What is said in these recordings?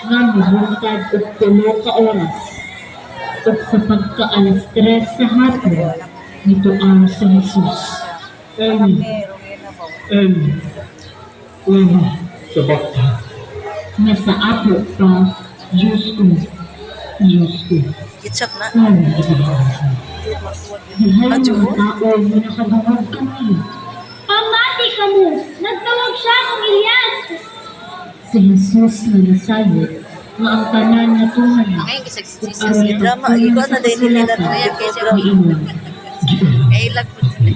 nga mibuntag og 3 ka oras ug sa pagka-alas 3 sa hapon nituang si Jesus. Eli, Eli, lama sabachthani. Nga sa apo pa, Diyos ko, Diyos ko, Ketchup na. paano ginawa ko? Dihay mga tao nga nakagawad kami. Pamati ka mo! Nagtawag siya kung Elias! Si Jesus na nasayod nga ang tanan nga tuhan Ngayon kasi ug Jesus aron yung drama. magtuon Iba sa na din nila kasulatan na yan kay siya. niingon. Kailag po sila.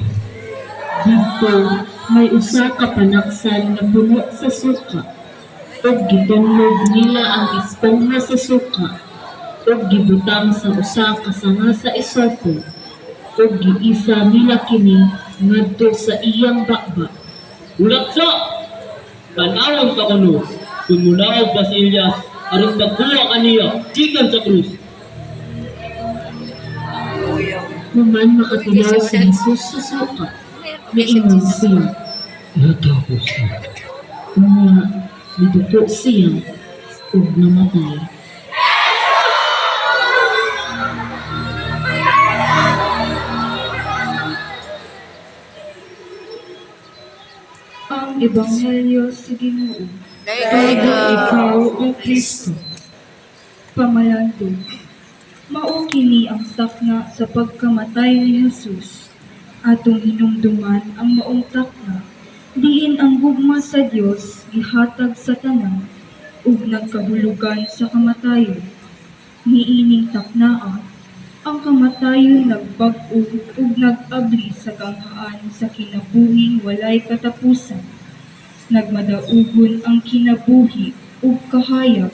Dito may usa ka panaksan nga puno sa suka ug gitunlog nila ang espongha sa suka ug gibutang sa usa ka sanga sa isopo ug giisa nila kini ngadto sa iyang bakba. Ulatsa! Tanawon ka kuno, kung munaog ba si Elias, aron pagkuha kaniya, gikan sa krus. Human makatulaw si Jesus sa suka, niingon siya. Natapos na. Nga niduko siya ug namatay. Ang Ebanghelyo sa Ginoo. Kada ikaw o Kristo. Pamalandong. Mao kini ang takna sa pagkamatay ni Jesus. Atong hinumduman ang maong takna, diin ang gugma sa Dios gihatag sa tanan ug nagkahulugan sa kamatayon. Niining taknaa, ang kamatayon nagbag-o ug nag-abli sa ganghaan sa kinabuhing walay katapusan. Nagmadaugon ang kinabuhi ug kahayag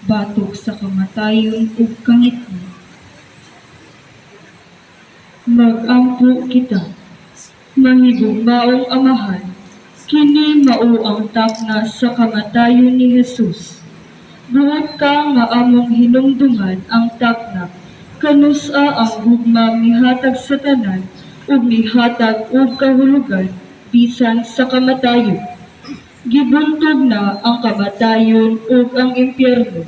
batok sa kamatayon ug kangitno. Mag-ampo kita, mahigugmaong amahan, kini mao ang takna sa kamatayon ni Jesus. Buot ka nga among hinumduman ang takna, kanusa ang gugma mihatag sa tanan ug mihatag og kahulugan bisan sa kamatayon. Gibuntog na ang kamatayon ug ang impyerno.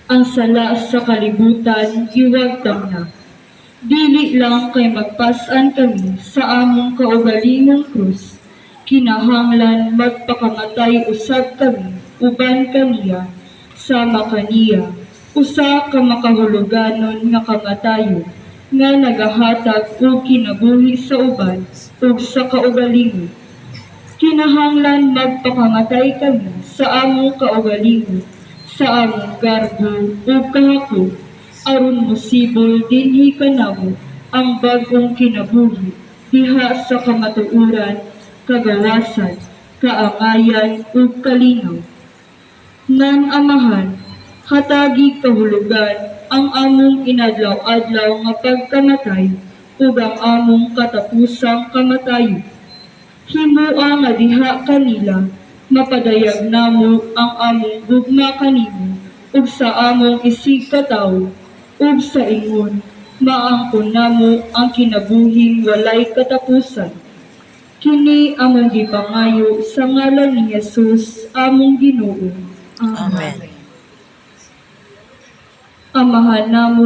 Ang sala sa kalibutan giwagtang na. Dili lang kay magpas-an kami sa among kaugalingong krus, kinahanglan magpakamatay usab kami uban kaniya sama kaniya, usa ka makahuluganon nga kamatayon nga nagahatag og kinabuhi sa uban ug sa kaugalingon. Kinahanglan magpakamatay kami sa among kaugalingon, sa among garbo ug kahako, aron mosibol dinhi kanamo ang bag-ong kinabuhi diha sa kamatuoran, kagawasan, kaangayan ug kalinaw. Nan amahan, hatagi kahulugan ang among inadlaw-adlaw nga pagkamatay ug ang among katapusang kamatayon. Himoa nga diha kanila mapadayag namo ang among gugma kanimo ug sa among isig katawo ug sa ingon maangkon namo ang kinabuhing walay katapusan. Kini among gipangayo sa ngalan ni Jesus among Ginoo. Amen. Amahan namo